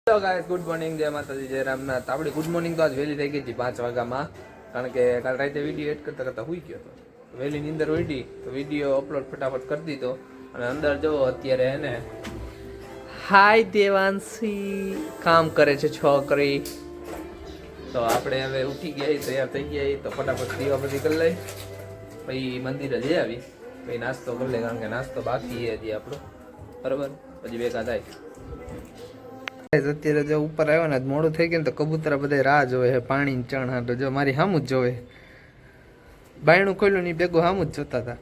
Hello guys, good morning, જય માતાજી, જય રામનાથ. આપણી ગુડ મોર્નિંગ તો આજ વહેલી થઈ ગઈ હતી 5 વાગ્યામાં, કારણ કે કાલ રાતે વિડીયો એડ કરતા કરતા હુઈ ગયો હતો. વહેલી નીંદર ઉઠી તો વિડીયો અપલોડ ફટાફટ કરી દીધો. અને અંદર જવો અત્યારે એને હાય દેવાંશી કામ કરે છે છોકરી. તો આપણે હવે ઉઠી ગયા, તૈયાર થઈ ગયા, તો ફટાફટ દીવા બધી કરી લઈ, પછી મંદિરે જઈ આવી, પછી નાસ્તો કરી લે, કારણ કે નાસ્તો બાકી હજી આપણો, બરાબર, પછી ભેગા થાય. અત્યારે જો ઉપર આવ્યો ને મોડું થઈ ગયું ને, તો કબૂતરા બધા રાહ જોવે છે પાણી ચણ. તો જો મારી સામું જ જોવે, બાયણું ખોલ્યું ને ભેગું સામું જ જોતા હતા.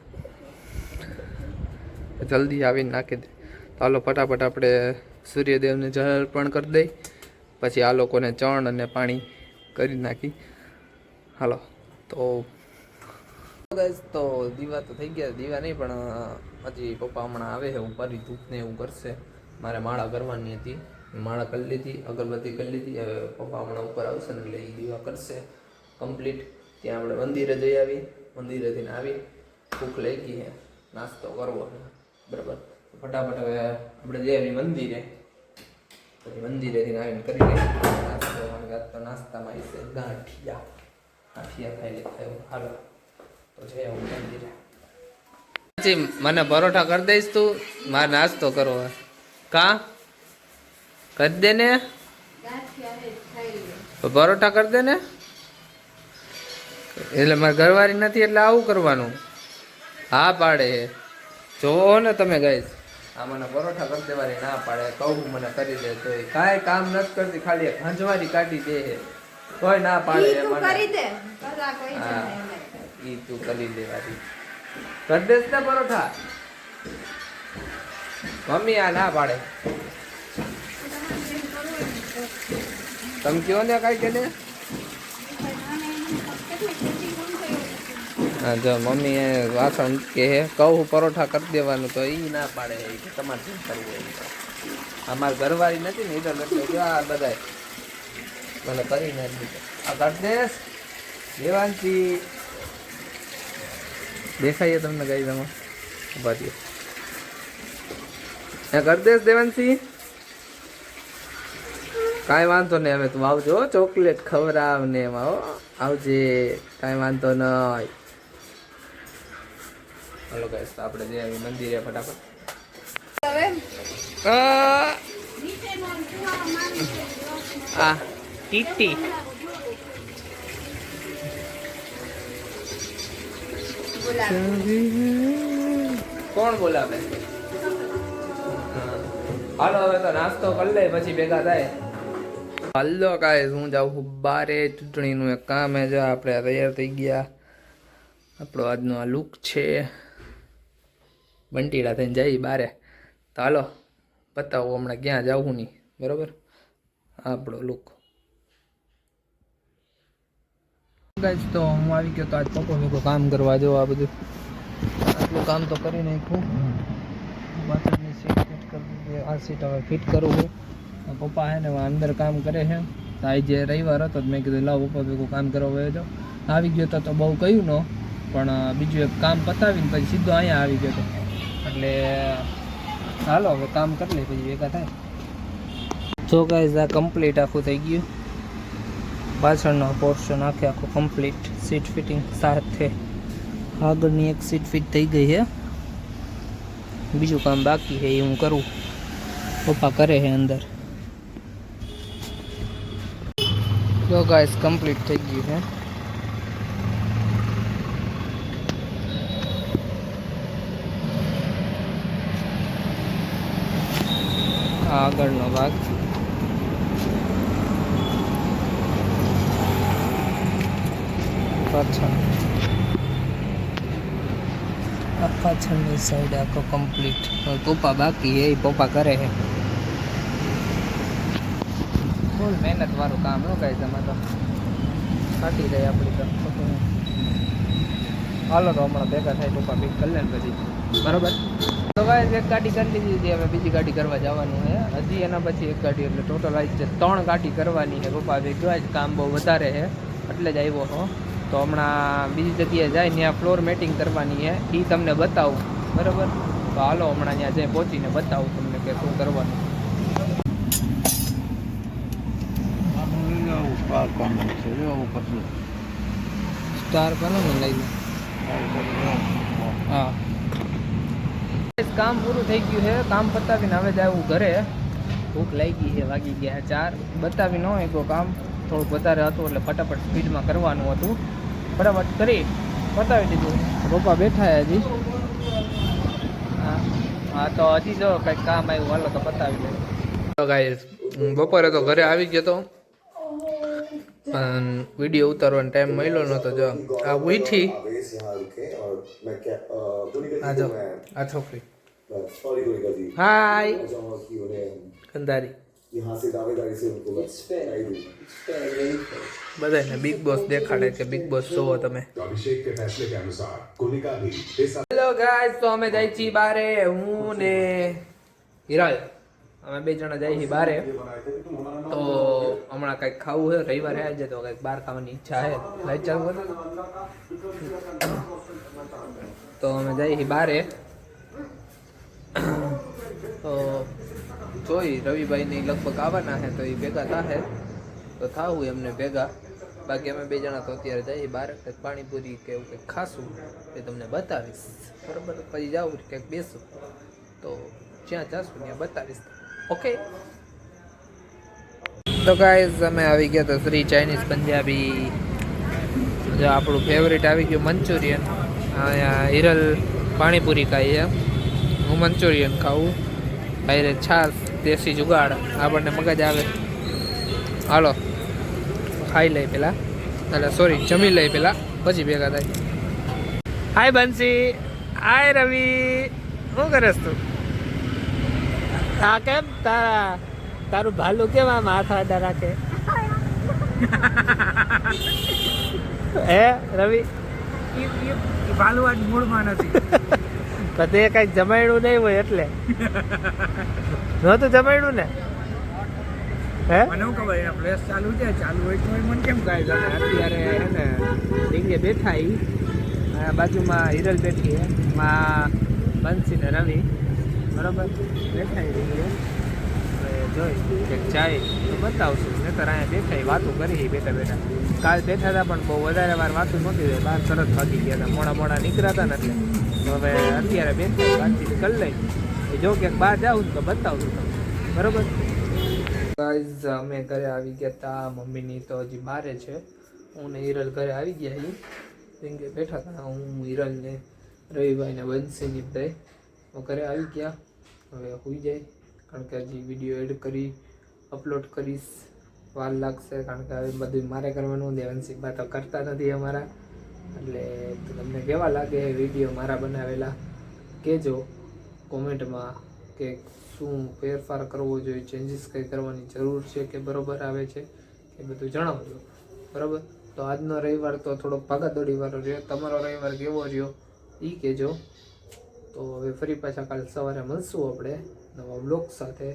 જલ્દી આવીને નાખી દે. તો હાલો ફટાફટ આપણે સૂર્યદેવને જળ અર્પણ કરી દઈ, પછી આ લોકોને ચણ અને પાણી કરી નાખી. હાલો તો દીવા તો થઈ ગયા, દીવા નહીં પણ હજી પપ્પા હમણાં આવે છે ઉપર, ધૂપને એવું કરશે. મારે માળા કરવાની હતી, માળા કરી લીધી, અગરબત્તી કરી લીધી. હવે પપ્પા હમણાં ઉપર આવશે ને એટલે એ દીવા કરશે કમ્પ્લીટ. ત્યાં આપણે મંદિરે જઈ આવી, મંદિરેથી આવી ભૂખ લઈ ગઈ છે, નાસ્તો કરવો છે, બરાબર. ફટાફટ હવે આપણે જઈ આવી મંદિરે, પછી મંદિરેથી આવીને કરી લઈએ નાસ્તો. તો નાસ્તામાં છે ગાંઠિયા ખાઈ લે. હાલો તો જઈ આવું મંદિરે. પછી મને પરોઠા કરી દઈશ તું, મારે નાસ્તો કરવો કા કરી દે ને, પરોઠા કરી દે ને. એટલે મારે ઘરવાળી નથી એટલે આવું કરવાનું. હા પાડે, જોવો ને તમે ગાઈસ, આ મને પરોઠા કરી દેવાની ના પાડે. કહું મને કરી દે તો કાંઈ કામ નથી કરતી, ખાલી હંજવારી કાઢી દે, કોઈ ના પાડે. હા ઈ તું કરી દેવાની કરી દેસ ને પરોઠા. મમ્મી આ ના પાડે, તમે કયો ને કઈ કે ને. હા જો મમ્મી એ વાસણ કે કહું પરોઠા કરી દેવાનું, તો એ ના પાડે કે તમારે શું કરવું હોય. અમારે ઘરવાળી નથી ને એટલે જો આ બધા મને કરી નાખી. આ કરી દેસ દેવાંશી, દેખાઈએ તમને કઈ તમે ઉભા થયો કરી દેસ દેવાંશી. કાંઈ વાંધો નહીં, હવે તું આવજો, ચોકલેટ ખવડાવ ને એમાં આવજે, કાંઈ વાંધો નહીં. હલો ગાઈસ, તો આપણે જઈએ આવી મંદિરે ફટાફટ. આ ટીટી કોણ બોલાવે? હાલો હવે તો નાસ્તો કરી લે, પછી ભેગા થાય. હાલો કાંઈ હું જાઉં બારે, ચૂંટણીનું એક કામ હે. જો આપણે તૈયાર થઈ ગયા, આપણો આજનો આ લુક છે. બંટીડા થઈને જઈ બારે. તો હાલો બતાવો હમણાં ક્યાં જવું નહીં, બરાબર. આપણો લુક ગાઈસ, તો હું આવી ગયો. તો આજ પપ્પા મેં કામ કરવા જો આ બધું આટલું કામ તો કરી નાખ્યું. પાછળની સીટ ફિટ કરી દીધી, આ સીટ હવે ફિટ કરવું છે. પપ્પા હે ને અંદર કામ કરે છે. આજે રવિવાર હતો, મેં કીધું લાવ પપ્પા ભેગું કામ કરવા વયો જાઓ. આવી ગયો તો બહુ કહ્યું ન, પણ બીજું એક કામ પતાવીને પછી સીધો અહીંયા આવી ગયો હતો. એટલે ચાલો હવે કામ કરી લઈએ, પછી ભેગા થાય. જો ગાઈસ, આ કમ્પ્લીટ આખું થઈ ગયું. પાછળનો પોર્શન આખો કમ્પ્લીટ સીટ ફિટિંગ સાથે. આગળની એક સીટ ફિટ થઈ ગઈ છે, બીજું કામ બાકી છે એ હું કરું. પપ્પા કરે છે અંદર. જો ગાઈસ, કમ્પ્લીટ થઈ ગયું છે. આગળનો ભાગ પાછળની સાઈડ આખો કમ્પ્લીટ. પપ્પા બાકી એ પપ્પા કરે છે. ફૂલ મહેનત વાળું કામ ન કાંઈ, તમે તો કાઢી જાય આપણી તો. હાલો તો હમણાં ભેગા થાય, પપ્પા ભેગ કરી લે ને પછી, બરાબર. તો ભાઈ એક ગાડી કરી લીધી હતી, હવે બીજી ગાડી કરવા જવાનું છે. હજી એના પછી એક ગાડી, એટલે ટોટલ આવી છે 3 ગાડી કરવાની છે. પપ્પા ભેગા જ કામ બહુ વધારે છે એટલે જ આવ્યો હો. તો હમણાં બીજી જગ્યાએ જાય, ત્યાં ફ્લોર મેટિંગ કરવાની છે, એ તમને બતાવું, બરાબર. તો હાલો હમણાં ત્યાં જઈ પહોંચીને બતાવું તમને કે શું કરવાનું. આ કામ છે જો ઉપર સ્ટાર બનો ને લઈ લે. હા કામ પૂરું થઈ ગયું છે. કામ પતાવીને હવે જાવું ઘરે. ભૂખ લાગી છે, વાગી ગયા 4. બતાવી ન હોય કામ થોડુંક વધારે હતું એટલે ફટાફટ સ્પીડમાં કરવાનું હતું. ફટાફટ કરી બતાવી દીધું. પપ્પા બેઠા હજી. હા તો હજી જો કંઈક કામ આવ્યું હાલો તો બતાવી દે. તો ગાઈસ બપોરે તો ઘરે આવી ગયો તો પણ વિડીયો ઉતારવાનો ટાઈમ મળ્યો નહોતો. જો આ ઉઠી આ જો આ છોકરી હાય કંધારી બધાને બિગ બોસ દેખાડે કે બિગ બોસ જોવો તમે. હેલો ગાઈસ તો અમે જાય છીએ બારે. હું ને હિરાલ અમે 2 જણા જાય છીએ બારે. તો હમણાં કંઈક ખાવું છે. રવિવારે આજે તો કંઈક બહાર ખાવાની ઈચ્છા છે. લાઈટ ચાલુ કર. તો અમે જાય છીએ બારે. તો જોઈ રવિભાઈ ને લગભગ આવવાના છે તો એ ભેગા થાય તો થાવું એમને ભેગા. બાકી અમે 2 જણા તો અત્યારે જઈએ બહાર. કંઈક પાણીપુરી કે એવું કંઈક ખાશું એ તમને બતાવીશ. બરાબર પછી જાઉં ક્યાંક બેસું તો જ્યાં જાશું ત્યાં બતાવીશ. ઓકે તો ગાઈઝ અમે આવી ગયા તો શ્રી ચાઇનીઝ પંજાબી. જો આપણું ફેવરેટ આવી ગયું મંચુરિયન. અહીંયા હિરલ પાણીપુરી ખાઈએ. હું મંચુરિયન ખાવું. ભાઈ છાશ દેશી જુગાડ આપણને મગજ આવે. હાલો ખાઈ લઈ પેલા એટલે સોરી જમી લઈ પેલા પછી ભેગા થાય. હાય બંસી. હાય રવિ. શું કરસ તું? આ કેમ તારું ભાલું કેમ આમ હાથ આડા રાખે હે રવિ? ભાલુ આજ મૂળમાં નથી. તે કઈ જમાડ્યું નહીં હોય એટલે નહોતું જમાડ્યું ને. હે મને શું ખબર એના પ્લેસ ચાલુ છે, ચાલુ હોય તો મને કેમ કહે છે? અત્યારે હે ને ડીંગે બેઠા ઈ બાજુમાં હિરલ બેઠી હે માં બંસી ને રવિ બરાબર બેઠા ડીંગે. જોઈ કે જાય તો બતાવશું નહીતર અહીંયા બેઠા વાતો કરી બેઠા બેઠા. કાલ બેઠા હતા પણ બહુ વધારે વાર વાતું નહોતી થઈ. બહાર તરત ભાગી ગયા હતા. મોડા નીકળ્યા હતા ને એટલે હવે અત્યારે બેઠા વાતચીત કરી લઈ. જો ક્યાંક બહાર જાઉં તો બતાવું તમને બરાબર. ગાઈઝ અમે ઘરે આવી ગયા હતા. મમ્મીની તો હજી બારે છે. હું ને હિરલ ઘરે આવી ગયા છીએ. કેમ કે બેઠા હતા હું હિરલ ને રવિભાઈ ને બંસીની બધા ઘરે આવી ગયા. હવે હોઈ જાય કારણ કે હજી વિડીયો એડ કરી અપલોડ કરીશ વાર લાગશે. કારણ કે હવે બધું મારે કરવાનું. દેવનસિંહ બા તો કરતા નથી અમારા. એટલે તમને કેવા લાગે વિડીયો મારા બનાવેલા કહેજો કોમેન્ટમાં કે શું ફેરફાર કરવો જોઈએ, ચેન્જીસ કંઈ કરવાની જરૂર છે કે બરાબર આવે છે એ બધું જણાવજો બરાબર. તો આજનો રવિવાર તો થોડોક ભાગાદોડીવાળો રહ્યો. તમારો રવિવાર કેવો રહ્યો એ કહેજો. તો હવે ફરી પાછા કાલે સવારે મળશું આપણે નવા બ્લોગ સાથે.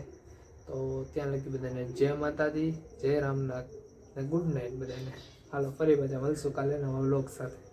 તો ત્યાં લગી બધાને જય માતાજી, જય રામનાથ ને ગુડ નાઇટ બધાને. હાલો ફરી પાછા મળશું કાલે નવા બ્લોગ સાથે.